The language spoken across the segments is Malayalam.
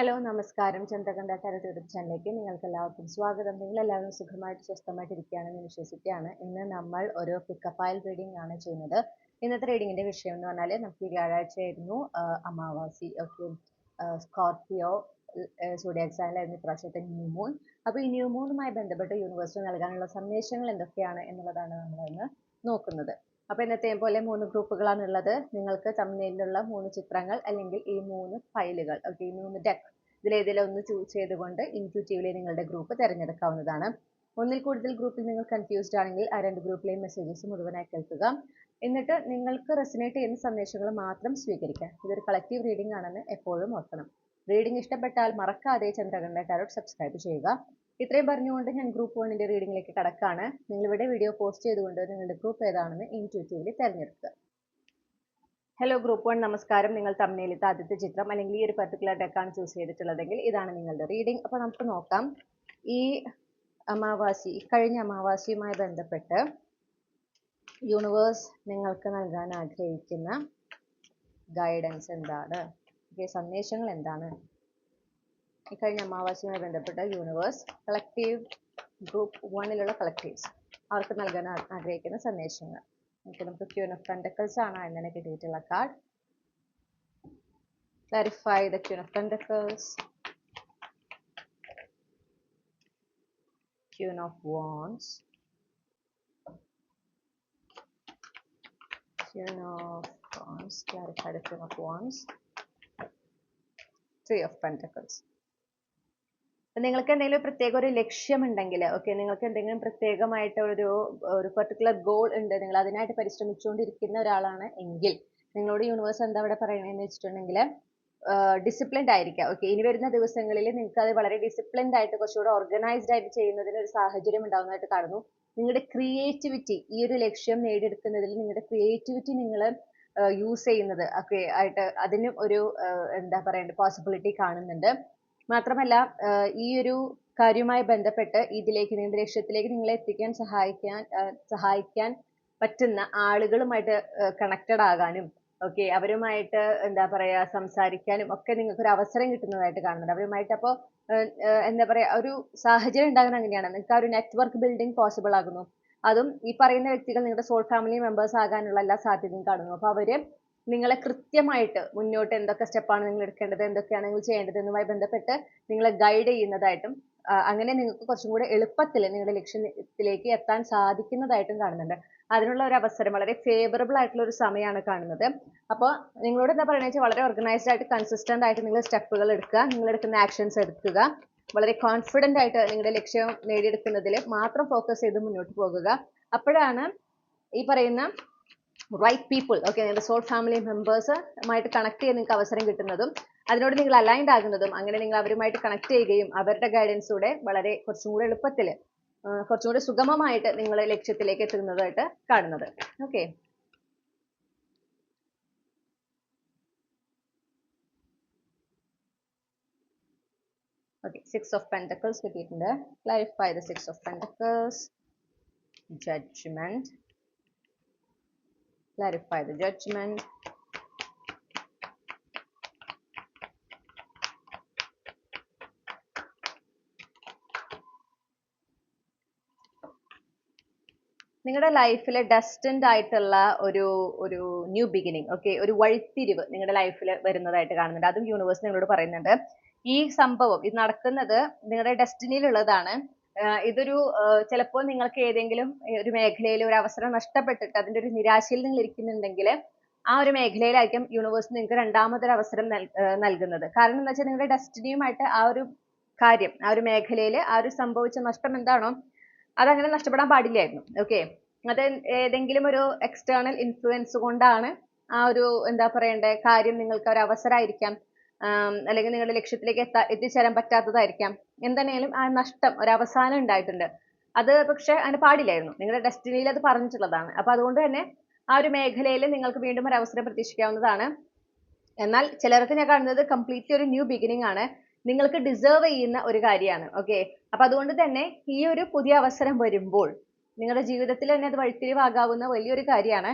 ഹലോ നമസ്കാരം. ചന്ദ്രകണ്ഠ ടാരോ യൂട്യൂബ് ചാനലിലേക്ക് നിങ്ങൾക്ക് എല്ലാവർക്കും സ്വാഗതം. നിങ്ങൾ എല്ലാവരും സുഖമായിട്ട് സ്വസ്ഥമായിട്ട് ഇരിക്കുകയാണെന്ന് വിശ്വസിക്കുകയാണ്. ഇന്ന് നമ്മൾ ഒരു പിക്കപ്പ് ഫയൽ റീഡിംഗ് ആണ് ചെയ്യുന്നത്. ഇന്നത്തെ റീഡിങ്ങിന്റെ വിഷയം എന്ന് പറഞ്ഞാൽ നമുക്ക് വ്യാഴാഴ്ചയായിരുന്നു അമാവാസി. ഓക്കെ, സ്കോർപിയോ സോഡിയാക് സൈനിലായിരുന്നു ഇപ്രാവശ്യത്തെ ന്യൂ മൂൺ. അപ്പോൾ ഈ ന്യൂ മൂണുമായി ബന്ധപ്പെട്ട് യൂണിവേഴ്സിന് നൽകാനുള്ള സന്ദേശങ്ങൾ എന്തൊക്കെയാണ് എന്നുള്ളതാണ് നമ്മളിന്ന് നോക്കുന്നത്. അപ്പോൾ ഇന്നത്തെയും പോലെ 3 ഗ്രൂപ്പുകളാണുള്ളത്. നിങ്ങൾക്ക് തമ്മിലുള്ള 3 ചിത്രങ്ങൾ അല്ലെങ്കിൽ ഈ 3 ഫയലുകൾ, ഓക്കെ, ഈ 3 ഡെക്ക് ഇതിലേതെങ്കിലും ഒന്ന് ചൂസ് ചെയ്തുകൊണ്ട് ഇൻറ്റ്യൂട്ടീവ്ലി നിങ്ങളുടെ ഗ്രൂപ്പ് തിരഞ്ഞെടുക്കാവുന്നതാണ്. ഒന്നിൽ കൂടുതൽ ഗ്രൂപ്പിൽ നിങ്ങൾ കൺഫ്യൂസ്ഡ് ആണെങ്കിൽ ആ 2 ഗ്രൂപ്പിലെയും മെസ്സേജസ് മുഴുവനായി കേൾക്കുക. എന്നിട്ട് നിങ്ങൾക്ക് റെസനേറ്റ് ചെയ്യുന്ന സന്ദേശങ്ങൾ മാത്രം സ്വീകരിക്കുക. ഇതൊരു കളക്റ്റീവ് റീഡിംഗ് ആണെന്ന് എപ്പോഴും ഓർക്കണം. റീഡിംഗ് ഇഷ്ടപ്പെട്ടാൽ മറക്കാതെ ചന്ദ്രകണ്ഠ ടാരോട്ട് സബ്സ്ക്രൈബ് ചെയ്യുക. ഇത്രയും പറഞ്ഞുകൊണ്ട് ഞാൻ ഗ്രൂപ്പ് 1ന്റെ റീഡിംഗിലേക്ക് കടക്കാണ്. നിങ്ങളിവിടെ വീഡിയോ പോസ്റ്റ് ചെയ്തുകൊണ്ട് നിങ്ങളുടെ ഗ്രൂപ്പ് ഏതാണെന്ന് ഇൻറ്റ്യൂട്ടീവ്ലി തിരഞ്ഞെടുക്കുക. ഹലോ ഗ്രൂപ്പ് 1, നമസ്കാരം. നിങ്ങൾ തമ്മിലത്തെ ആദ്യത്തെ ചിത്രം അല്ലെങ്കിൽ ഈ ഒരു പർട്ടിക്കുലർ ഡെക്കാണ് ചൂസ് ചെയ്തിട്ടുള്ളതെങ്കിൽ ഇതാണ് നിങ്ങളുടെ റീഡിംഗ്. അപ്പോൾ നമുക്ക് നോക്കാം. ഈ കഴിഞ്ഞ അമാവാസിയുമായി ബന്ധപ്പെട്ട് യൂണിവേഴ്സ് നിങ്ങൾക്ക് നൽകാൻ ആഗ്രഹിക്കുന്ന ഗൈഡൻസ് എന്താണ്, സന്ദേശങ്ങൾ എന്താണ്? ഈ കഴിഞ്ഞ അമാവാസിയുമായി ബന്ധപ്പെട്ട യൂണിവേഴ്സ് കളക്റ്റീവ് ഗ്രൂപ്പ് 1ലുള്ള കളക്റ്റീവ്സ് അവർക്ക് നൽകാൻ ആഗ്രഹിക്കുന്ന സന്ദേശങ്ങൾ. നമുക്ക് ക്യൂൻ ഓഫ് പെന്റക്കിൾസ് ആണ് അങ്ങനെ കിട്ടിയിട്ടുള്ള card. Clarify the queen of pentacles, queen of wands, queen of wands, clarify the queen of wands, 3 of pentacles. നിങ്ങൾക്ക് എന്തെങ്കിലും പ്രത്യേക ഒരു ലക്ഷ്യമുണ്ടെങ്കിൽ, ഓക്കെ, നിങ്ങൾക്ക് എന്തെങ്കിലും പ്രത്യേകമായിട്ട് ഒരു പർട്ടിക്കുലർ ഗോൾ ഉണ്ട്, നിങ്ങൾ അതിനായിട്ട് പരിശ്രമിച്ചുകൊണ്ടിരിക്കുന്ന ഒരാളാണ് എങ്കിൽ നിങ്ങളോട് യൂണിവേഴ്സ് എന്താ ഇവിടെ പറയണതെന്ന് വെച്ചിട്ടുണ്ടെങ്കിൽ ഡിസിപ്ലിൻഡ് ആയിരിക്കാം. ഓക്കെ, ഇനി വരുന്ന ദിവസങ്ങളിൽ നിങ്ങൾക്ക് അത് വളരെ ഡിസിപ്ലിൻഡ് ആയിട്ട് കുറച്ചുകൂടെ ഓർഗനൈസ്ഡ് ആയിട്ട് ചെയ്യുന്നതിന് ഒരു സാഹചര്യം ഉണ്ടാകുന്നതായിട്ട് കാണുന്നു. നിങ്ങളുടെ ക്രിയേറ്റിവിറ്റി, ഈ ഒരു ലക്ഷ്യം നേടിയെടുക്കുന്നതിൽ നിങ്ങളുടെ ക്രിയേറ്റിവിറ്റി നിങ്ങൾ യൂസ് ചെയ്യുന്നത് ഒക്കെ ആയിട്ട് അതിനും ഒരു എന്താ പറയേണ്ടത് പോസിബിലിറ്റി കാണുന്നുണ്ട്. മാത്രമല്ല ഈ ഒരു കാര്യവുമായി ബന്ധപ്പെട്ട് ഇതിലേക്ക് നിങ്ങളുടെ ലക്ഷ്യത്തിലേക്ക് നിങ്ങളെ എത്തിക്കാൻ സഹായിക്കാൻ പറ്റുന്ന ആളുകളുമായിട്ട് കണക്റ്റഡ് ആകാനും, ഓക്കെ, അവരുമായിട്ട് എന്താ പറയാ സംസാരിക്കാനും ഒക്കെ നിങ്ങൾക്ക് ഒരു അവസരം കിട്ടുന്നതായിട്ട് കാണുന്നുണ്ട്. അവരുമായിട്ട് അപ്പോൾ എന്താ പറയാ ഒരു സാഹചര്യം ഉണ്ടാകുന്നത് അങ്ങനെയാണ്. നിങ്ങൾക്ക് ആ ഒരു നെറ്റ്വർക്ക് ബിൽഡിംഗ് പോസിബിൾ ആകുന്നു. അതും ഈ പറയുന്ന വ്യക്തികൾ നിങ്ങളുടെ സോൾ ഫാമിലി മെമ്പേഴ്സ് ആകാനുള്ള എല്ലാ സാധ്യതയും കാണുന്നു. അപ്പോൾ അവര് നിങ്ങളെ കൃത്യമായിട്ട് മുന്നോട്ട് എന്തൊക്കെ സ്റ്റെപ്പാണ് നിങ്ങൾ എടുക്കേണ്ടത്, എന്തൊക്കെയാണ് നിങ്ങൾ ചെയ്യേണ്ടത് എന്നുമായി ബന്ധപ്പെട്ട് നിങ്ങളെ ഗൈഡ് ചെയ്യുന്നതായിട്ടും അങ്ങനെ നിങ്ങൾക്ക് കുറച്ചും കൂടെ എളുപ്പത്തിൽ നിങ്ങളുടെ ലക്ഷ്യത്തിലേക്ക് എത്താൻ സാധിക്കുന്നതായിട്ടും കാണുന്നുണ്ട്. അതിനുള്ള ഒരു അവസരം വളരെ ഫേവറബിൾ ആയിട്ടുള്ള ഒരു സമയമാണ് കാണുന്നത്. അപ്പോൾ നിങ്ങളോട് എന്താ പറയുന്നത് വെച്ചാൽ വളരെ ഓർഗനൈസ്ഡ് ആയിട്ട് കൺസിസ്റ്റന്റ് ആയിട്ട് നിങ്ങൾ സ്റ്റെപ്പുകൾ എടുക്കുക, നിങ്ങൾ എടുക്കുന്ന ആക്ഷൻസ് എടുക്കുക, വളരെ കോൺഫിഡന്റ് ആയിട്ട് നിങ്ങളുടെ ലക്ഷ്യം നേടിയെടുക്കുന്നതിൽ മാത്രം ഫോക്കസ് ചെയ്ത് മുന്നോട്ട് പോകുക. അപ്പോഴാണ് ഈ പറയുന്ന റൈറ്റ് പീപ്പിൾ, ഓക്കെ, നിങ്ങളുടെ സോൾ ഫാമിലി മെമ്പേഴ്സുമായിട്ട് കണക്ട് ചെയ്യാൻ നിങ്ങൾക്ക് അവസരം കിട്ടുന്നതും അതിനോട് നിങ്ങൾ അലൈൻഡ് ആകുന്നതും അങ്ങനെ നിങ്ങൾ അവരുമായിട്ട് കണക്ട് ചെയ്യുകയും അവരുടെ ഗൈഡൻസോടെ വളരെ കുറച്ചും കൂടെ എളുപ്പത്തിൽ കുറച്ചും കൂടെ സുഗമമായിട്ട് നിങ്ങൾ ലക്ഷ്യത്തിലേക്ക് എത്തുന്നതായിട്ട് കാണുന്നത്. ഓക്കെ, ഓക്കെ, 6 ഓഫ് പെന്റക്കിൾസ് കിട്ടിയിട്ടുണ്ട്. Clarify the 6 of pentacles, judgment, clarify the judgment, നിങ്ങളുടെ ലൈഫിൽ ഡെസ്റ്റിൻഡ് ആയിട്ടുള്ള ഒരു ന്യൂ ബിഗിനിങ്, ഓക്കെ, ഒരു വഴിത്തിരിവ് നിങ്ങളുടെ ലൈഫിൽ വരുന്നതായിട്ട് കാണുന്നുണ്ട്. അതും യൂണിവേഴ്സ് നിങ്ങളോട് പറയുന്നുണ്ട്. ഈ സംഭവം ഇത് നടക്കുന്നത് നിങ്ങളുടെ ഡെസ്റ്റിനിയിലുള്ളതാണ്. ഇതൊരു ചിലപ്പോൾ നിങ്ങൾക്ക് ഏതെങ്കിലും ഒരു മേഖലയിൽ ഒരു അവസരം നഷ്ടപ്പെട്ടിട്ട് അതിന്റെ ഒരു നിരാശയിൽ നിങ്ങൾ ഇരിക്കുന്നുണ്ടെങ്കിൽ ആ ഒരു മേഖലയിലായിരിക്കും യൂണിവേഴ്സ് നിങ്ങൾക്ക് രണ്ടാമതൊരു അവസരം നൽകുന്നത്. കാരണം എന്താ വെച്ചാൽ നിങ്ങളുടെ ഡെസ്റ്റിനിയുമായിട്ട് ആ ഒരു കാര്യം, ആ ഒരു മേഖലയിൽ ആ ഒരു സംഭവിച്ച നഷ്ടം എന്താണോ അതങ്ങനെ നഷ്ടപ്പെടാൻ പാടില്ലായിരുന്നു. ഓക്കെ, അത് ഏതെങ്കിലും ഒരു എക്സ്റ്റേണൽ ഇൻഫ്ലുവൻസ് കൊണ്ടാണ് ആ ഒരു എന്താ പറയണ്ടേ കാര്യം നിങ്ങൾക്ക് ഒരു അവസരമായിരിക്കാം, അല്ലെങ്കിൽ നിങ്ങളുടെ ലക്ഷ്യത്തിലേക്ക് എത്തിച്ചേരാൻ പറ്റാത്തതായിരിക്കാം. എന്തായാലും ആ നഷ്ടം ഒരു അവസാനം ഉണ്ടായിട്ടുണ്ട്. അത് പക്ഷെ അതിന് പാടില്ലായിരുന്നു. നിങ്ങളുടെ ഡെസ്റ്റിനിയിൽ അത് പറഞ്ഞിട്ടുള്ളതാണ്. അപ്പൊ അതുകൊണ്ട് തന്നെ ആ ഒരു മേഖലയിൽ നിങ്ങൾക്ക് വീണ്ടും ഒരു അവസരം പ്രതീക്ഷിക്കാവുന്നതാണ്. എന്നാൽ ചിലർക്ക് ഞാൻ കാണുന്നത് കംപ്ലീറ്റ്ലി ഒരു ന്യൂ ബിഗിനിങ് ആണ്. നിങ്ങൾക്ക് ഡിസേർവ് ചെയ്യുന്ന ഒരു കാര്യമാണ്. ഓക്കെ, അപ്പൊ അതുകൊണ്ട് തന്നെ ഈ ഒരു പുതിയ അവസരം വരുമ്പോൾ നിങ്ങളുടെ ജീവിതത്തിൽ തന്നെ അത് വഴിത്തിരിവാകാവുന്ന വലിയൊരു കാര്യമാണ്.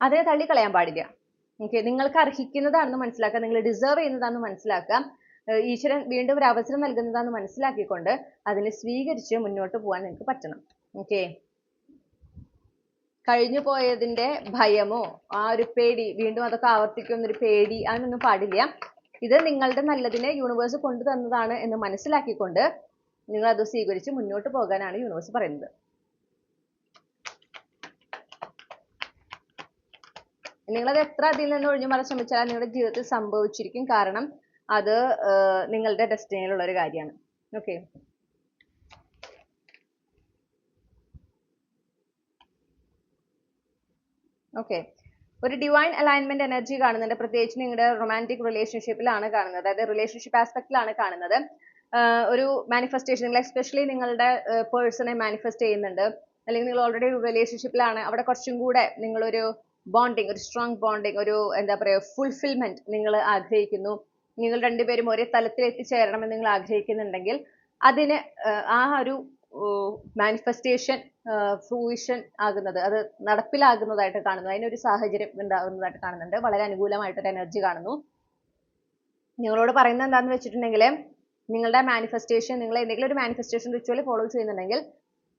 അതിനെ തള്ളിക്കളയാൻ പാടില്ല. ഓക്കെ, നിങ്ങൾക്ക് അർഹിക്കുന്നതാണെന്ന് മനസ്സിലാക്കുക, നിങ്ങൾ ഡിസേർവ് ചെയ്യുന്നതാണെന്ന് മനസ്സിലാക്കുക. ഈശ്വരൻ വീണ്ടും ഒരു അവസരം നൽകുന്നതാണെന്ന് മനസ്സിലാക്കിക്കൊണ്ട് അതിനെ സ്വീകരിച്ച് മുന്നോട്ട് പോകാൻ നിങ്ങൾക്ക് പറ്റണം. ഓക്കെ. കഴിഞ്ഞു പോയതിന്റെ ഭയമോ ആ ഒരു പേടി, വീണ്ടും അതൊക്കെ ആവർത്തിക്കുമെന്നൊരു പേടി, അതൊന്നും പാടില്ല. ഇത് നിങ്ങളുടെ നല്ലതിനെ യൂണിവേഴ്സ് കൊണ്ടു തന്നതാണ് എന്ന് മനസ്സിലാക്കിക്കൊണ്ട് നിങ്ങൾ അത് സ്വീകരിച്ച് മുന്നോട്ട് പോകാനാണ് യൂണിവേഴ്സ് പറയുന്നത്. നിങ്ങളത് എത്ര അതിൽ നിന്ന് ഒഴിഞ്ഞു മാറാൻ ശ്രമിച്ചാൽ നിങ്ങളുടെ ജീവിതത്തിൽ സംഭവിച്ചിരിക്കും. കാരണം അത് നിങ്ങളുടെ ഡെസ്റ്റിനിയിലുള്ള ഒരു കാര്യമാണ്. ഓക്കെ. ഓക്കെ. ഒരു ഡിവൈൻ അലൈൻമെന്റ് എനർജി കാണുന്നുണ്ട്. പ്രത്യേകിച്ച് നിങ്ങളുടെ റൊമാൻറ്റിക് റിലേഷൻഷിപ്പിലാണ് കാണുന്നത്, അതായത് റിലേഷൻഷിപ്പ് ആസ്പെക്റ്റിലാണ് കാണുന്നത്. ഒരു മാനിഫെസ്റ്റേഷൻ, നിങ്ങൾ എസ്പെഷ്യലി നിങ്ങളുടെ പേഴ്സണെ മാനിഫെസ്റ്റ് ചെയ്യുന്നുണ്ട്, അല്ലെങ്കിൽ നിങ്ങൾ ഓൾറെഡി ഒരു റിലേഷൻഷിപ്പിലാണ്, അവിടെ കുറച്ചും കൂടെ നിങ്ങളൊരു ബോണ്ടിങ്, ഒരു സ്ട്രോങ് ബോണ്ടിങ്, ഒരു എന്താ പറയുക ഫുൾഫിൽമെന്റ് നിങ്ങൾ ആഗ്രഹിക്കുന്നു. നിങ്ങൾ രണ്ടുപേരും ഒരേ തലത്തിൽ എത്തിച്ചേരണമെന്ന് നിങ്ങൾ ആഗ്രഹിക്കുന്നുണ്ടെങ്കിൽ അതിന് ആ ഒരു മാനിഫെസ്റ്റേഷൻ ഫ്രൂയിഷൻ ആകുന്നത്, അത് നടപ്പിലാകുന്നതായിട്ട് കാണുന്നു. അതിനൊരു സാഹചര്യം ഉണ്ടാകുന്നതായിട്ട് കാണുന്നുണ്ട്. വളരെ അനുകൂലമായിട്ടൊരു എനർജി കാണുന്നു. നിങ്ങളോട് പറയുന്നത് എന്താണെന്ന് വെച്ചിട്ടുണ്ടെങ്കിൽ, നിങ്ങളുടെ മാനിഫെസ്റ്റേഷൻ, നിങ്ങൾ എന്തെങ്കിലും ഒരു മാനിഫെസ്റ്റേഷൻ റിച്വൽ ഫോളോ ചെയ്യുന്നുണ്ടെങ്കിൽ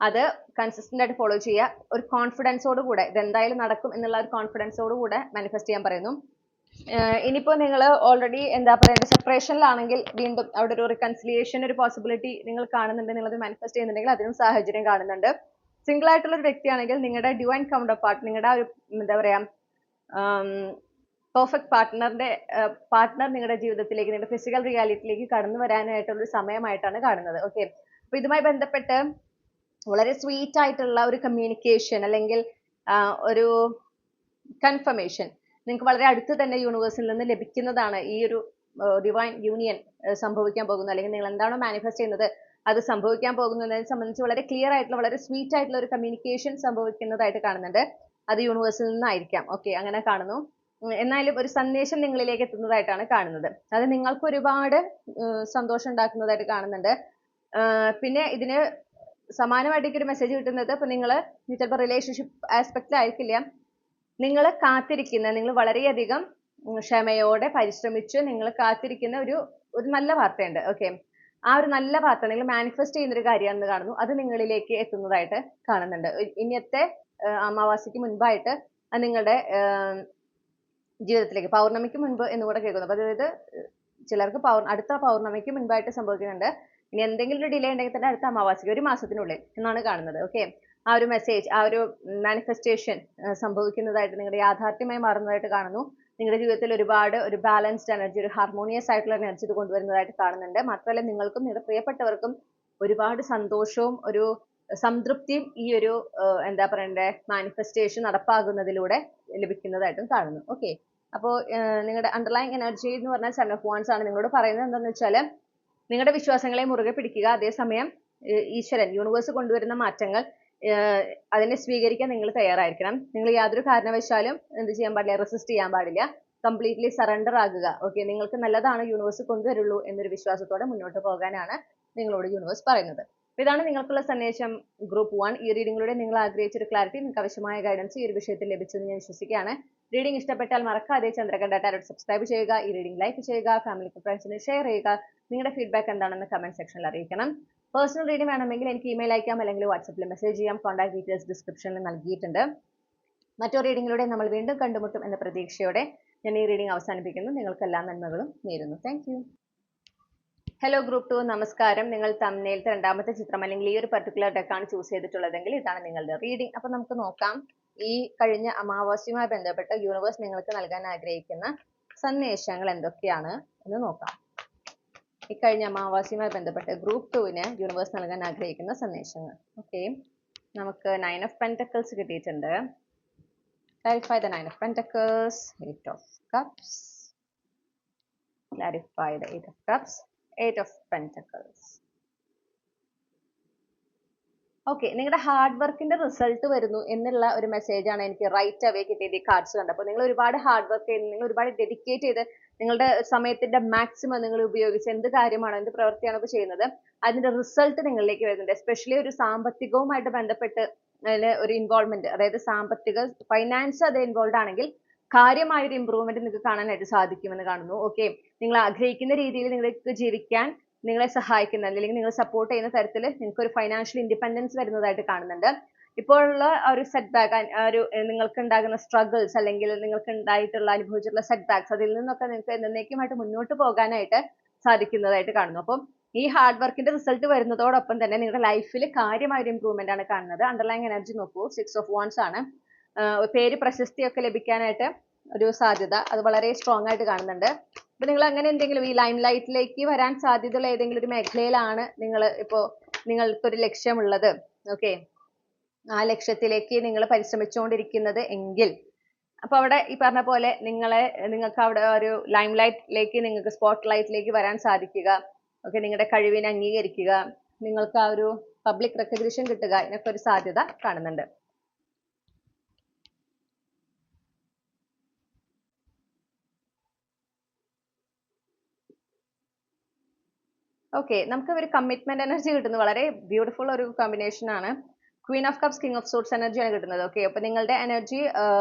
അത് കൺസിസ്റ്റന്റ് ആയിട്ട് ഫോളോ ചെയ്യുക. ഒരു കോൺഫിഡൻസോട് കൂടെ ഇതെന്തായാലും നടക്കും എന്നുള്ള ഒരു കോൺഫിഡൻസോട് കൂടെ മാനിഫെസ്റ്റ് ചെയ്യാൻ പറയുന്നു. ഇനിയിപ്പോൾ നിങ്ങൾ ഓൾറെഡി എന്താ പറയുക സെപ്പറേഷനിലാണെങ്കിൽ വീണ്ടും അവിടെ ഒരു റിക്കൺസിലിയേഷൻ ഒരു പോസിബിലിറ്റി നിങ്ങൾ കാണുന്നുണ്ട്, നിങ്ങളത് മാനിഫെസ്റ്റ് ചെയ്യുന്നുണ്ടെങ്കിൽ അതിനും സാഹചര്യം കാണുന്നുണ്ട്. സിംഗിൾ ആയിട്ടുള്ള ഒരു വ്യക്തിയാണെങ്കിൽ നിങ്ങളുടെ ഡിവൈൻ കൗണ്ടർ പാർട്ട്, നിങ്ങളുടെ ആ ഒരു എന്താ പറയുക പെർഫെക്റ്റ് പാർട്ട്ണർ നിങ്ങളുടെ ജീവിതത്തിലേക്ക്, നിങ്ങളുടെ ഫിസിക്കൽ റിയാലിറ്റിയിലേക്ക് കടന്നു വരാനായിട്ടുള്ള ഒരു സമയമായിട്ടാണ് കാണുന്നത്. ഓക്കെ. അപ്പോൾ ഇതുമായി ബന്ധപ്പെട്ട് വളരെ സ്വീറ്റ് ആയിട്ടുള്ള ഒരു കമ്മ്യൂണിക്കേഷൻ അല്ലെങ്കിൽ ഒരു കൺഫർമേഷൻ നിങ്ങൾക്ക് വളരെ അടുത്ത് തന്നെ യൂണിവേഴ്സിൽ നിന്ന് ലഭിക്കുന്നതാണ് ഈ ഒരു ഡിവൈൻ യൂണിയൻ സംഭവിക്കാൻ പോകുന്നത്. അല്ലെങ്കിൽ നിങ്ങൾ എന്താണോ മാനിഫെസ്റ്റ് ചെയ്യുന്നത് അത് സംഭവിക്കാൻ പോകുന്നതിനെ സംബന്ധിച്ച് വളരെ ക്ലിയർ ആയിട്ടുള്ള, വളരെ സ്വീറ്റ് ആയിട്ടുള്ള ഒരു കമ്മ്യൂണിക്കേഷൻ സംഭവിക്കുന്നതായിട്ട് കാണുന്നുണ്ട്. അത് യൂണിവേഴ്സിൽ നിന്നായിരിക്കാം. ഓക്കെ, അങ്ങനെ കാണുന്നു. എന്നാലും ഒരു സന്ദേശം നിങ്ങളിലേക്ക് എത്തുന്നതായിട്ടാണ് കാണുന്നത്. അത് നിങ്ങൾക്ക് ഒരുപാട് സന്തോഷം ഉണ്ടാക്കുന്നതായിട്ട് കാണുന്നുണ്ട്. പിന്നെ ഇതിന് സമാനമായിട്ട് ഒരു മെസ്സേജ് കിട്ടുന്നത്, ഇപ്പൊ നിങ്ങൾ ചിലപ്പോൾ റിലേഷൻഷിപ്പ് ആസ്പെക്റ്റിലായിരിക്കില്ല, നിങ്ങൾ കാത്തിരിക്കുന്ന, നിങ്ങൾ വളരെയധികം ക്ഷമയോടെ പരിശ്രമിച്ച് നിങ്ങൾ കാത്തിരിക്കുന്ന ഒരു നല്ല വാർത്തയുണ്ട്. ഓക്കെ, ആ ഒരു നല്ല വാർത്ത നിങ്ങൾ മാനിഫെസ്റ്റ് ചെയ്യുന്ന ഒരു കാര്യമാണെന്ന് കാണുന്നു. അത് നിങ്ങളിലേക്ക് എത്തുന്നതായിട്ട് കാണുന്നുണ്ട്. ഇനിയത്തെ അമാവാസിക്ക് മുൻപായിട്ട് അത് നിങ്ങളുടെ ജീവിതത്തിലേക്ക്, പൗർണമിക്ക് മുൻപ് എന്നുകൂടെ കേൾക്കുന്നു. അപ്പൊ അതായത് ചിലർക്ക് അടുത്ത പൗർണമിക്ക് മുൻപായിട്ട് സംഭവിക്കുന്നുണ്ട്. ഇനി എന്തെങ്കിലും ഒരു ഡിലേ ഉണ്ടെങ്കിൽ തന്നെ അടുത്ത അമാവാസിക്ക്, ഒരു മാസത്തിനുള്ളിൽ എന്നാണ് കാണുന്നത്. ഓക്കെ, ആ ഒരു മെസ്സേജ്, ആ ഒരു മാനിഫെസ്റ്റേഷൻ സംഭവിക്കുന്നതായിട്ട്, നിങ്ങളുടെ യാഥാർത്ഥ്യമായി മാറുന്നതായിട്ട് കാണുന്നു. നിങ്ങളുടെ ജീവിതത്തിൽ ഒരുപാട് ഒരു ബാലൻസ്ഡ് എനർജി, ഒരു ഹാർമോണിയസ് ആയിട്ടുള്ള എനർജി ഇത് കൊണ്ടുവരുന്നതായിട്ട് കാണുന്നുണ്ട്. മാത്രമല്ല നിങ്ങൾക്കും നിങ്ങളുടെ പ്രിയപ്പെട്ടവർക്കും ഒരുപാട് സന്തോഷവും ഒരു സംതൃപ്തിയും ഈ ഒരു എന്താ പറയണ്ടേ മാനിഫെസ്റ്റേഷൻ നടപ്പാകുന്നതിലൂടെ ലഭിക്കുന്നതായിട്ടും കാണുന്നു. ഓക്കെ, അപ്പോൾ നിങ്ങളുടെ അണ്ടർലൈൻ എനർജി എന്ന് പറഞ്ഞാൽ 7 of Wands ആണ്. നിങ്ങളോട് പറയുന്നത് എന്താണെന്ന് വെച്ചാൽ, നിങ്ങളുടെ വിശ്വാസങ്ങളെ മുറുകെ പിടിക്കുക. അതേസമയം ഈശ്വരൻ, യൂണിവേഴ്സ് കൊണ്ടുവരുന്ന മാറ്റങ്ങൾ അതിനെ സ്വീകരിക്കാൻ നിങ്ങൾ തയ്യാറായിരിക്കണം. നിങ്ങൾ യാതൊരു കാരണവശാലും എന്ത് ചെയ്യാൻ പാടില്ല, റെസിസ്റ്റ് ചെയ്യാൻ പാടില്ല. കംപ്ലീറ്റ്ലി സറണ്ടർ ആകുക. ഓക്കെ, നിങ്ങൾക്ക് നല്ലതാണ് യൂണിവേഴ്സ് കൊണ്ടുവരുള്ളൂ എന്നൊരു വിശ്വാസത്തോടെ മുന്നോട്ട് പോകാനാണ് നിങ്ങളോട് യൂണിവേഴ്സ് പറയുന്നത്. ഇതാണ് നിങ്ങൾക്കുള്ള സന്ദേശം ഗ്രൂപ്പ് 1. ഈ റീഡിങ്ങിലൂടെ നിങ്ങൾ ആഗ്രഹിച്ച ഒരു ക്ലാരിറ്റി, നിങ്ങൾക്ക് ആവശ്യമായ ഗൈഡൻസ് ഈ ഒരു വിഷയത്തിൽ ലഭിച്ചെന്ന് ഞാൻ വിശ്വസിക്കുകയാണ്. റീഡിംഗ് ഇഷ്ടപ്പെട്ടാൽ മറക്കാതെ ചന്ദ്രകണ്ഠ ടാരോട്ട് സബ്സ്ക്രൈബ് ചെയ്യുക, ഈ റീഡിംഗ് ലൈക്ക് ചെയ്യുക, ഫാമിലിക്ക് ഫ്രണ്ട്സിന് ഷെയർ ചെയ്യുക. നിങ്ങളുടെ ഫീഡ്ബാക്ക് എന്താണെന്ന് കമന്റ് സെക്ഷനിൽ അറിയിക്കണം. പേഴ്സണൽ റീഡിംഗ് വേണമെങ്കിൽ എനിക്ക് ഇമെയിൽ അയക്കാം, അല്ലെങ്കിൽ വാട്സപ്പിൽ മെസ്സേജ് ചെയ്യാം. കോൺടാക്ട് ഡീറ്റെയിൽസ് ഡിസ്ക്രിപ്ഷനിൽ നൽകിയിട്ടുണ്ട്. മറ്റൊരു റീഡിങ്ങിലൂടെ നമ്മൾ വീണ്ടും കണ്ടുമുട്ടും എന്ന പ്രതീക്ഷയോടെ ഞാൻ ഈ റീഡിംഗ് അവസാനിപ്പിക്കുന്നു. നിങ്ങൾക്ക് എല്ലാ നന്മകളും നേരുന്നു. Thank you. ഹലോ ഗ്രൂപ്പ് 2, നമസ്കാരം. നിങ്ങൾ തംബ്നെയിലത്തെ രണ്ടാമത്തെ ചിത്രം അല്ലെങ്കിൽ ഈ ഒരു പർട്ടിക്കുലർ ഡെക്കാണ് ചൂസ് ചെയ്തിട്ടുള്ളതെങ്കിൽ ഇതാണ് നിങ്ങളുടെ റീഡിംഗ്. അപ്പൊ നമുക്ക് നോക്കാം ഈ കഴിഞ്ഞ അമാവാസ്യയുമായി ബന്ധപ്പെട്ട് യൂണിവേഴ്സ് നിങ്ങൾക്ക് നൽകാൻ ആഗ്രഹിക്കുന്ന സന്ദേശങ്ങൾ എന്തൊക്കെയാണ് എന്ന് നോക്കാം. ഈ കഴിഞ്ഞ അമാവാസ്യയുമായി ബന്ധപ്പെട്ട് ഗ്രൂപ്പ് 2-ന് യൂണിവേഴ്സ് നൽകാൻ ആഗ്രഹിക്കുന്ന സന്ദേശങ്ങൾ. ഓക്കെ, നമുക്ക് 9 of Pentacles കിട്ടിയിട്ടുണ്ട്. Clarify the 9 of Pentacles, 8 of Cups. Clarify the 8 of Cups, 8 of Pentacles. Okay, നിങ്ങളുടെ ഹാർഡ് വർക്കിന്റെ റിസൾട്ട് വരുന്നു എന്നുള്ള ഒരു മെസ്സേജ് ആണ് എനിക്ക് റൈറ്റ് അവേ കിട്ടിയത് ഈ കാർഡ്സ് കണ്ടപ്പോൾ. നിങ്ങൾ ഒരുപാട് ഹാർഡ് വർക്ക് ചെയ്ത്, നിങ്ങൾ ഒരുപാട് ഡെഡിക്കേറ്റ് ചെയ്ത്, നിങ്ങളുടെ സമയത്തിന്റെ മാക്സിമം നിങ്ങൾ ഉപയോഗിച്ച് എന്ത് കാര്യമാണോ, എന്ത് പ്രവൃത്തിയാണോ ഇപ്പോൾ ചെയ്യുന്നത്, അതിന്റെ റിസൾട്ട് നിങ്ങളിലേക്ക് വരുന്നുണ്ട്. എസ്പെഷ്യലി ഒരു സാമ്പത്തികവുമായിട്ട് ബന്ധപ്പെട്ട് അതിൽ ഒരു ഇൻവോൾവ്മെന്റ്, അതായത് സാമ്പത്തിക ഫൈനാൻസ് അത് ഇൻവോൾവ് ആണെങ്കിൽ കാര്യമായൊരു ഇമ്പ്രൂവ്മെന്റ് നിങ്ങൾക്ക് കാണാനായിട്ട് സാധിക്കുമെന്ന് കാണുന്നു. ഓക്കെ, നിങ്ങൾ ആഗ്രഹിക്കുന്ന രീതിയിൽ നിങ്ങൾക്ക് ജീവിക്കാൻ നിങ്ങളെ സഹായിക്കുന്ന അല്ലെങ്കിൽ നിങ്ങൾ സപ്പോർട്ട് ചെയ്യുന്ന തരത്തിൽ നിങ്ങൾക്ക് ഒരു ഫൈനാൻഷ്യൽ ഇൻഡിപെൻഡൻസ് വരുന്നതായിട്ട് കാണുന്നുണ്ട്. ഇപ്പോഴുള്ള ഒരു സെറ്റ് ബാക്ക്, ഒരു നിങ്ങൾക്ക് ഉണ്ടാകുന്ന സ്ട്രഗിൾസ് അല്ലെങ്കിൽ നിങ്ങൾക്ക് ഉണ്ടായിട്ടുള്ള അനുഭവിച്ചിട്ടുള്ള സെറ്റ് ബാക്സ്, അതിൽ നിന്നൊക്കെ നിങ്ങൾക്ക് എന്നേക്കുമായിട്ട് മുന്നോട്ട് പോകാനായിട്ട് സാധിക്കുന്നതായിട്ട് കാണുന്നു. അപ്പം ഈ ഹാർഡ് വർക്കിന്റെ റിസൾട്ട് വരുന്നതോടൊപ്പം തന്നെ നിങ്ങളുടെ ലൈഫിൽ കാര്യമായ ഒരു ഇമ്പ്രൂവ്മെന്റ് ആണ് കാണുന്നത്. അണ്ടർലൈൻ എനർജി നോക്കൂ, 6 of Wands ആണ്. പേര് പ്രശസ്തിയൊക്കെ ലഭിക്കാനായിട്ട് ഒരു സാധ്യത അത് വളരെ സ്ട്രോങ് ആയിട്ട് കാണുന്നുണ്ട്. അപ്പൊ നിങ്ങൾ അങ്ങനെ എന്തെങ്കിലും ഈ ലൈം ലൈറ്റിലേക്ക് വരാൻ സാധ്യതയുള്ള ഏതെങ്കിലും ഒരു മേഖലയിലാണ് നിങ്ങൾക്കൊരു ലക്ഷ്യമുള്ളത്, ഓക്കെ, ആ ലക്ഷ്യത്തിലേക്ക് നിങ്ങൾ പരിശ്രമിച്ചുകൊണ്ടിരിക്കുന്നത് എങ്കിൽ, അപ്പൊ അവിടെ ഈ പറഞ്ഞ പോലെ നിങ്ങൾക്ക് അവിടെ ഒരു ലൈം ലൈറ്റിലേക്ക്, നിങ്ങൾക്ക് സ്പോട്ട് ലൈറ്റിലേക്ക് വരാൻ സാധിക്കുക, ഓക്കെ, നിങ്ങളുടെ കഴിവിനെ അംഗീകരിക്കുക, നിങ്ങൾക്ക് ആ ഒരു പബ്ലിക് റെക്കഗ്നിഷൻ കിട്ടുക, ഇതിനൊക്കെ ഒരു സാധ്യത കാണുന്നുണ്ട്. ഓക്കെ, നമുക്ക് ഒരു കമ്മിറ്റ്മെന്റ് എനർജി കിട്ടുന്നു. വളരെ ബ്യൂട്ടിഫുൾ ഒരു കോമ്പിനേഷൻ ആണ്. Queen of cups, king of sorts എനർജിയാണ് കിട്ടുന്നത്. ഓക്കെ, അപ്പൊ നിങ്ങളുടെ എനർജി